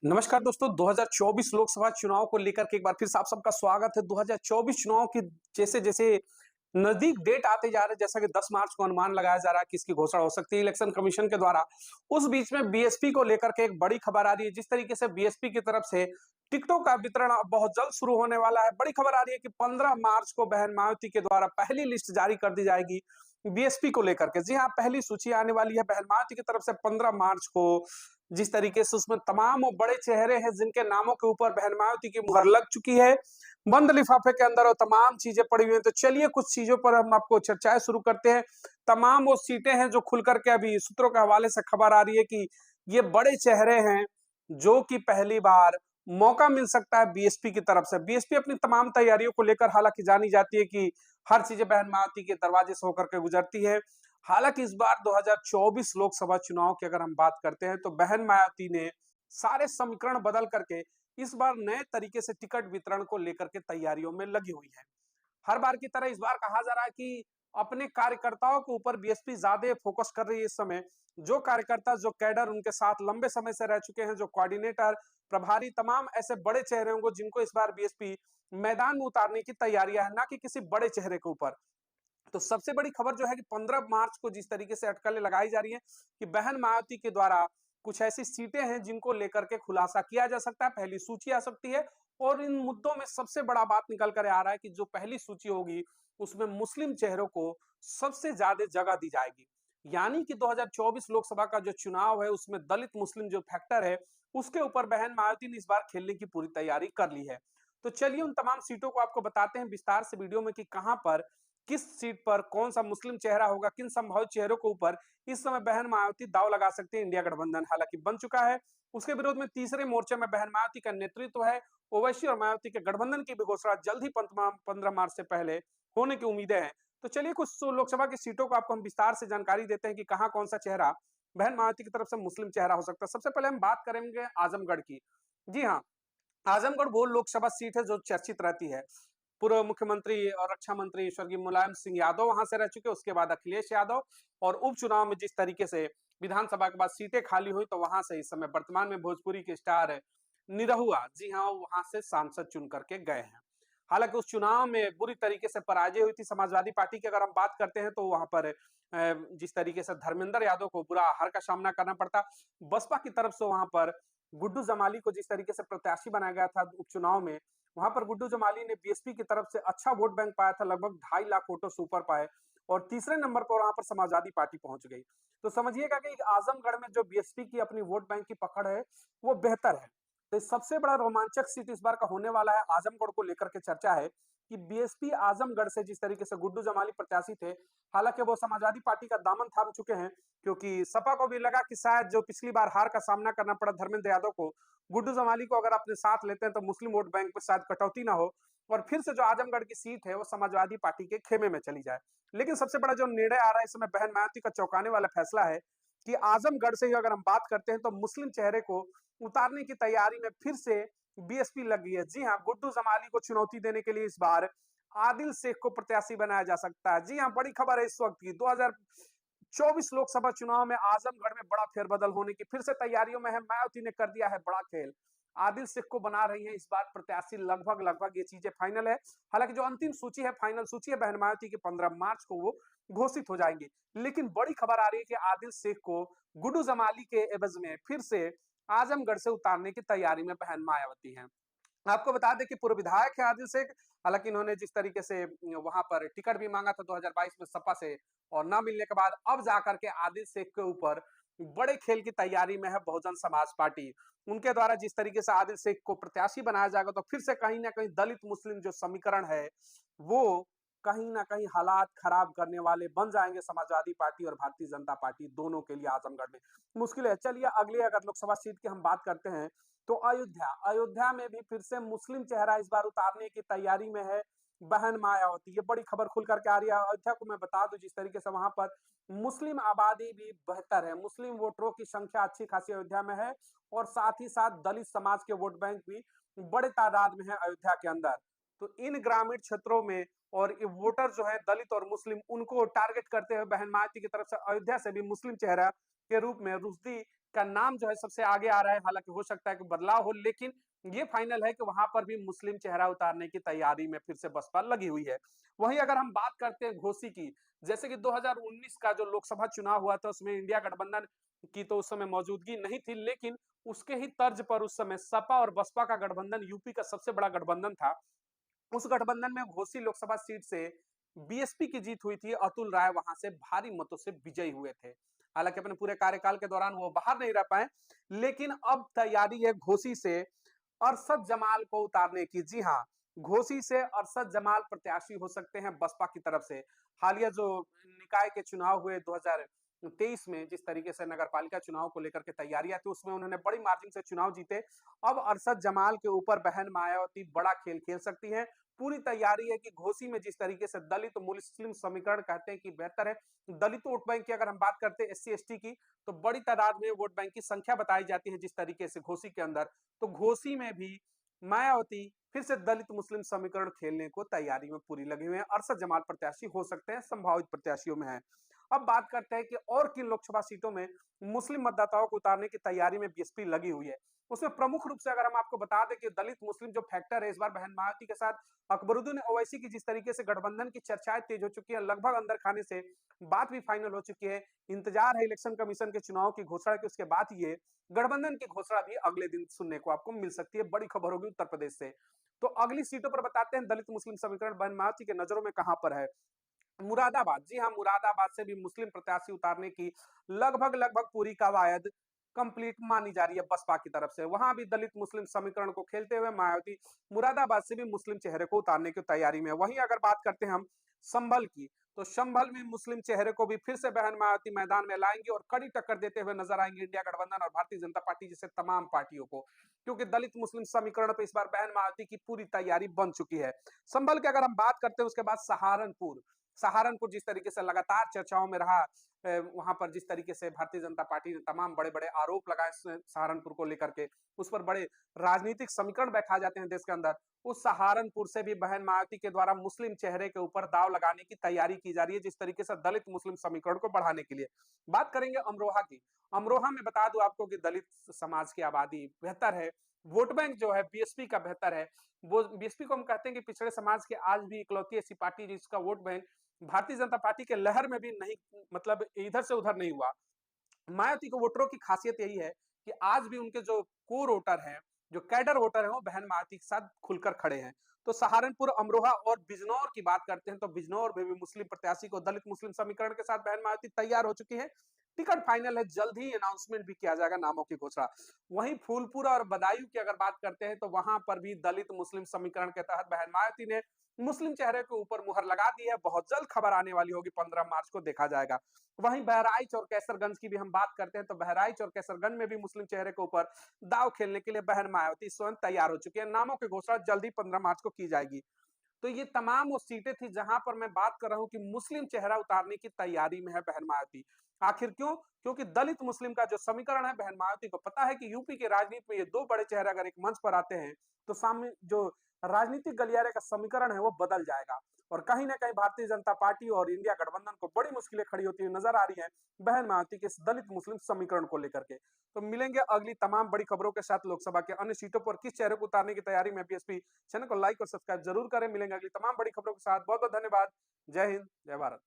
नमस्कार दोस्तों, 2024 लोकसभा चुनाव को लेकर के एक बार फिर से आप सबका स्वागत है। 2024 चुनाव की जैसे-जैसे नजदीक डेट आते जा रहे हैं, जैसा कि 10 मार्च को अनुमान लगाया जा रहा है कि इसकी घोषणा हो सकती है इलेक्शन कमीशन के द्वारा। उस बीच में बीएसपी को लेकर के एक बड़ी खबर आ रही है। जिस तरीके से बीएसपी की तरफ से टिकटों का वितरण अब बहुत जल्द शुरू होने वाला है। बड़ी खबर आ रही है कि 15 मार्च को बहन मायावती के द्वारा पहली लिस्ट जारी कर दी जाएगी बीएसपी को लेकर के। जी हाँ, पहली सूची आने वाली है बहन मायावती की तरफ से 15 मार्च को। जिस तरीके से उसमें तमाम वो बड़े चेहरे हैं जिनके नामों के ऊपर बहन मायावती की मुहर लग चुकी है, बंद लिफाफे के अंदर वो तमाम चीजें पड़ी हुई हैं। तो चलिए कुछ चीजों पर हम आपको चर्चाएं शुरू करते हैं। तमाम वो सीटें हैं जो खुल करके अभी सूत्रों के हवाले से खबर आ रही है कि ये बड़े चेहरे हैं जो कि पहली बार मौका मिल सकता है बीएसपी की तरफ से। बीएसपी अपनी तमाम तैयारियों को लेकर हालांकि जानी जाती है कि हर चीजें बहन मायावती के दरवाजे से होकर के गुजरती है। हालांकि इस बार 2024 लोकसभा चुनाव की अगर हम बात करते हैं तो बहन मायावती ने सारे समीकरण बदल करके इस बार नए तरीके से टिकट वितरण को लेकर के तैयारियों में लगी हुई है। हर बार की तरह इस बार कहा जा रहा है कि अपने कार्यकर्ताओं के ऊपर बीएसपी ज्यादा फोकस कर रही है इस समय। जो कार्यकर्ता, जो कैडर उनके साथ लंबे समय से रह चुके हैं, जो कोऑर्डिनेटर, प्रभारी, तमाम ऐसे बड़े चेहरे होंगे जिनको इस बार बीएसपी मैदान में उतारने की तैयारियां है, ना कि किसी बड़े चेहरे के ऊपर। तो सबसे बड़ी खबर जो है कि 15 मार्च को जिस तरीके से अटकलें लगाई जा रही हैं कि बहन मायावती के द्वारा कुछ ऐसी सीटें हैं जिनको लेकर के खुलासा किया जा सकता है, पहली सूची आ सकती है। और इन मुद्दों में सबसे बड़ा बात निकल कर आ रहा है कि जो पहली सूची होगी उसमें मुस्लिम चेहरों को सबसे ज्यादा जगह दी जाएगी। यानी कि 2024 लोकसभा का जो चुनाव है उसमें दलित मुस्लिम जो फैक्टर है उसके ऊपर बहन मायावती ने इस बार खेलने की पूरी तैयारी कर ली है। तो चलिए उन तमाम सीटों को आपको बताते हैं विस्तार से वीडियो में कि कहां पर, किस सीट पर कौन सा मुस्लिम चेहरा होगा, किन संभावित चेहरों के ऊपर इस समय बहन मायावती दाव लगा सकती है। इंडिया गठबंधन हालांकि बन चुका है, उसके विरोध में तीसरे मोर्चे में बहन मायावती का नेतृत्व है। ओवैसी और मायावती के गठबंधन की भी घोषणा जल्द ही 15 मार्च से पहले होने की उम्मीदें हैं। तो चलिए कुछ लोकसभा की सीटों को आपको हम विस्तार से जानकारी देते हैं कि कहाँ कौन सा चेहरा बहन मायावती की तरफ से मुस्लिम चेहरा हो सकता है। सबसे पहले हम बात करेंगे आजमगढ़ की। जी हाँ, आजमगढ़ वो लोकसभा सीट है जो चर्चित रहती है। पूर्व मुख्यमंत्री और रक्षा मंत्री स्वर्गीय मुलायम सिंह यादव वहां से रह चुके, उसके बाद अखिलेश यादव। और उपचुनाव में जिस तरीके से विधानसभा के बाद सीटें खाली हुई तो वहां से इस समय वर्तमान में भोजपुरी के स्टार निरहुआ, जी हाँ, वहां से सांसद चुन करके गए हैं। हालांकि उस चुनाव में बुरी तरीके से पराजय हुई थी समाजवादी पार्टी की। अगर हम बात करते हैं तो वहां पर जिस तरीके से धर्मेंद्र यादव को बुरा हार का सामना करना पड़ता। बसपा की तरफ से वहां पर गुड्डू जमाली को जिस तरीके से प्रत्याशी बनाया गया था उपचुनाव में, वहां पर गुड्डू जमाली ने बीएसपी की तरफ से अच्छा वोट बैंक पाया था, लगभग 2.5 लाख वोटों से ऊपर पाए। और तीसरे नंबर पर वहां पर समाजवादी पार्टी पहुंच गई। तो समझिएगा कि आजमगढ़ में जो बीएसपी की अपनी वोट बैंक की पकड़ है वो बेहतर है। तो सबसे बड़ा रोमांचक सीट इस बार का होने वाला है। आजमगढ़ को लेकर के चर्चा है कि बीएसपी आजमगढ़ से जिस तरीके से गुड्डू जमाली प्रत्याशी थे, हालांकि वो समाजवादी पार्टी का दामन थाम चुके हैं, क्योंकि सपा को भी लगा कि शायद जो पिछली बार हार का सामना करना पड़ा धर्मेंद्र यादव को, गुड्डू जमाली को अगर अपने साथ लेते हैं तो मुस्लिम वोट बैंक में शायद कटौती ना हो और फिर से जो आजमगढ़ की सीट है वो समाजवादी पार्टी के खेमे में चली जाए। लेकिन सबसे बड़ा जो निर्णय आ रहा है इस समय बहन मायावती का चौंकाने वाला फैसला है कि आजमगढ़ से ही अगर हम बात करते हैं तो मुस्लिम चेहरे को उतारने की तैयारी में फिर से बीएसपी लग गई है। जी हाँ, गुड्डू जमाली को चुनौती देने के लिए इस बार आदिल शेख को प्रत्याशी बनाया जा सकता है। जी हाँ, बड़ी खबर है इस वक्त की। 2024 लोकसभा चुनाव में आजमगढ़ में बड़ा फेरबदल होने की फिर से तैयारियों में है। मायावती ने कर दिया है बड़ा खेल, आदिल शेख को बना रही है इस बार प्रत्याशी। लगभग लगभग ये चीजें फाइनल है। हालांकि जो अंतिम सूची है, फाइनल सूची है बहन मायावती की, 15 मार्च को वो घोषित हो जाएंगे। लेकिन बड़ी खबर आ रही है कि आदिल शेख को गुड्डू जमाली के एवज में फिर से आजमगढ़ से उतारने की तैयारी में बहन मायावती है। आपको बता दें कि पूर्व विधायक है आदिल शेख। हालांकि इन्होंने जिस तरीके से वहां पर टिकट भी मांगा था 2022 में सपा से, और न मिलने के बाद अब जाकर के आदिल शेख के ऊपर बड़े खेल की तैयारी में है बहुजन समाज पार्टी। उनके द्वारा जिस तरीके से आदिल शेख को प्रत्याशी बनाया जाएगा तो फिर से कहीं ना कहीं दलित मुस्लिम जो समीकरण है वो कहीं ना कहीं हालात खराब करने वाले बन जाएंगे समाजवादी पार्टी और भारतीय जनता पार्टी दोनों के लिए। आजमगढ़ में मुश्किल है। चलिए अगले अगर लोकसभा सीट की हम बात करते हैं तो अयोध्या, अयोध्या में भी फिर से मुस्लिम चेहरा इस बार उतारने की तैयारी में है बहन मायावती। ये बड़ी खबर खुल करके आ रही है। अयोध्या को मैं बता दूं जिस तरीके से वहां पर मुस्लिम आबादी भी बेहतर है, मुस्लिम वोटरों की संख्या अच्छी खासी अयोध्या में है, और साथ ही साथ दलित समाज के वोट बैंक भी बड़े तादाद में है अयोध्या के अंदर। तो इन ग्रामीण क्षेत्रों में और ये वोटर जो है दलित और मुस्लिम, उनको टारगेट करते हुए बहन मायावती की तरफ से अयोध्या से भी मुस्लिम चेहरा के रूप में रुश्दी का नाम जो है सबसे आगे आ रहा है। हालांकि हो सकता है कि बदलाव हो, लेकिन ये फाइनल है कि वहां पर भी मुस्लिम चेहरा उतारने की तैयारी में फिर से बसपा लगी हुई है। वहीं अगर हम बात करते हैं घोसी की, जैसे कि 2019 का जो लोकसभा चुनाव हुआ था उसमें इंडिया गठबंधन की तो उस समय मौजूदगी नहीं थी, लेकिन उसके ही तर्ज पर उस समय सपा और बसपा का गठबंधन यूपी का सबसे बड़ा गठबंधन था। उस गठबंधन में घोसी लोकसभा सीट से बीएसपी की जीत हुई थी। अतुल राय वहां से भारी मतों से विजयी हुए थे। हालांकि अपने पूरे कार्यकाल के दौरान वो बाहर नहीं रह पाए, लेकिन अब तैयारी है घोसी से अरशद जमाल को उतारने की। जी हाँ, घोसी से अरशद जमाल प्रत्याशी हो सकते हैं बसपा की तरफ से। हालिया जो निकाय के चुनाव हुए 2023 में, जिस तरीके से नगर पालिका चुनाव को लेकर के तैयारियां थी, उसमें उन्होंने बड़ी मार्जिन से चुनाव जीते। अब अरशद जमाल के ऊपर बहन मायावती बड़ा खेल खेल सकती है। पूरी तैयारी है कि घोसी में जिस तरीके से दलित मुस्लिम समीकरण कहते हैं कि बेहतर है, दलित वोट बैंक की अगर हम बात करते हैं एससी एसटी की, तो बड़ी तादाद में वोट बैंक की संख्या बताई जाती है जिस तरीके से घोसी के अंदर, तो घोसी में भी मायावती फिर से दलित मुस्लिम समीकरण खेलने को तैयारी में पूरी लगे हुए हैं। अरशद जमाल प्रत्याशी हो सकते हैं, संभावित प्रत्याशियों में है। अब बात करते हैं कि और किन लोकसभा सीटों में मुस्लिम मतदाताओं को उतारने की तैयारी में बीएसपी लगी हुई है। उसमें प्रमुख रूप से अगर हम आपको बता दें कि दलित मुस्लिम जो फैक्टर है, इस बार बहन मायावती के साथ अकबरुद्दीन ओवैसी की जिस तरीके से गठबंधन की चर्चाएं तेज हो चुकी है, लगभग अंदर खाने से बात भी फाइनल हो चुकी है। इंतजार है इलेक्शन कमीशन के चुनाव की घोषणा की, उसके बाद ये गठबंधन की घोषणा भी अगले दिन सुनने को आपको मिल सकती है। बड़ी खबर होगी उत्तर प्रदेश से। तो अगली सीटों पर बताते हैं दलित मुस्लिम समीकरण बहन मायावती के नजरों में कहां पर है। मुरादाबाद, जी हाँ, मुरादाबाद से भी मुस्लिम प्रत्याशी उतारने की लगभग लगभग पूरी कवायद कंप्लीट मानी जा रही है बसपा की तरफ से। वहां भी दलित मुस्लिम समीकरण को खेलते हुए मायावती मुरादाबाद से भी मुस्लिम चेहरे को उतारने की तैयारी में। वहीं अगर बात करते हैं हम संभल की, तो संभल में मुस्लिम चेहरे को भी फिर से बहन मायावती मैदान में लाएंगे और कड़ी टक्कर देते हुए नजर आएंगे इंडिया गठबंधन और भारतीय जनता पार्टी जैसे तमाम पार्टियों को, क्योंकि दलित मुस्लिम समीकरण पर इस बार बहन मायावती की पूरी तैयारी बन चुकी है। संभल की अगर हम बात करते हैं, उसके बाद सहारनपुर, सहारनपुर जिस तरीके से लगातार चर्चाओं में रहा, वहां पर जिस तरीके से भारतीय जनता पार्टी ने तमाम बड़े बड़े आरोप लगाए सहारनपुर को लेकर के, उस पर बड़े राजनीतिक समीकरण बैठा जाते हैं देश के अंदर। उस सहारनपुर से भी बहन मायावती के द्वारा मुस्लिम चेहरे के ऊपर दाव लगाने की तैयारी की जा रही है, जिस तरीके से दलित मुस्लिम समीकरण को बढ़ाने के लिए। बात करेंगे अमरोहा की। अमरोहा में बता दूं आपको कि दलित समाज की आबादी बेहतर है, वोट बैंक जो है बीएसपी का बेहतर है। वो बीएसपी को हम कहते हैं कि पिछड़े समाज के आज भी इकलौती ऐसी पार्टी जिसका vote bank Bharatiya Janata party के लहर में भी नहीं, मतलब इधर से उधर नहीं हुआ। मायावती को वोटरों की खासियत यही है कि आज भी उनके जो कोर वोटर हैं, जो कैडर वोटर हैं, वो बहन मायावती के साथ खुलकर खड़े हैं। तो सहारनपुर, अमरोहा और बिजनौर की बात करते हैं, तो बिजनौर में भी मुस्लिम प्रत्याशी को दलित मुस्लिम समीकरण के साथ बहन मायावती तैयार हो चुकी है। टिकट फाइनल है, जल्द ही अनाउंसमेंट भी किया जाएगा, नामों की घोषणा। वहीं फूलपुरा और बदायूं की अगर बात करते हैं, तो वहां पर भी दलित मुस्लिम समीकरण के तहत बहन मायावती ने मुस्लिम चेहरे के ऊपर मुहर लगा दी है। बहुत जल्द खबर आने वाली होगी, 15 मार्च को देखा जाएगा। वहीं बहराइच और कैसरगंज की भी हम बात करते हैं, तो बहराइच और कैसरगंज में भी मुस्लिम चेहरे के ऊपर दाव खेलने के लिए बहन मायावती स्वयं तैयार हो चुकी है। नामों की घोषणा जल्दी 15 मार्च को की जाएगी। तो ये तमाम वो सीटें थी जहां पर मैं बात कर रहा हूं कि मुस्लिम चेहरा उतारने की तैयारी में है बहन मायावती। आखिर क्यों? क्योंकि दलित मुस्लिम का जो समीकरण है, बहन मायावती को पता है कि यूपी के राजनीति में ये दो बड़े चेहरे अगर एक मंच पर आते हैं, तो सामने जो राजनीतिक गलियारे का समीकरण है वो बदल जाएगा। और कहीं ना कहीं भारतीय जनता पार्टी और इंडिया गठबंधन को बड़ी मुश्किलें खड़ी होती हुई नजर आ रही हैं बहन मायावती के इस दलित मुस्लिम समीकरण को लेकर के। तो मिलेंगे अगली तमाम बड़ी खबरों के साथ। लोकसभा के अन्य सीटों पर किस चेहरे को उतारने की तैयारी में बीएसपी, चैनल को लाइक और सब्सक्राइब जरूर करें। मिलेंगे अगली तमाम बड़ी खबरों के साथ। बहुत बहुत धन्यवाद। जय हिंद, जय भारत।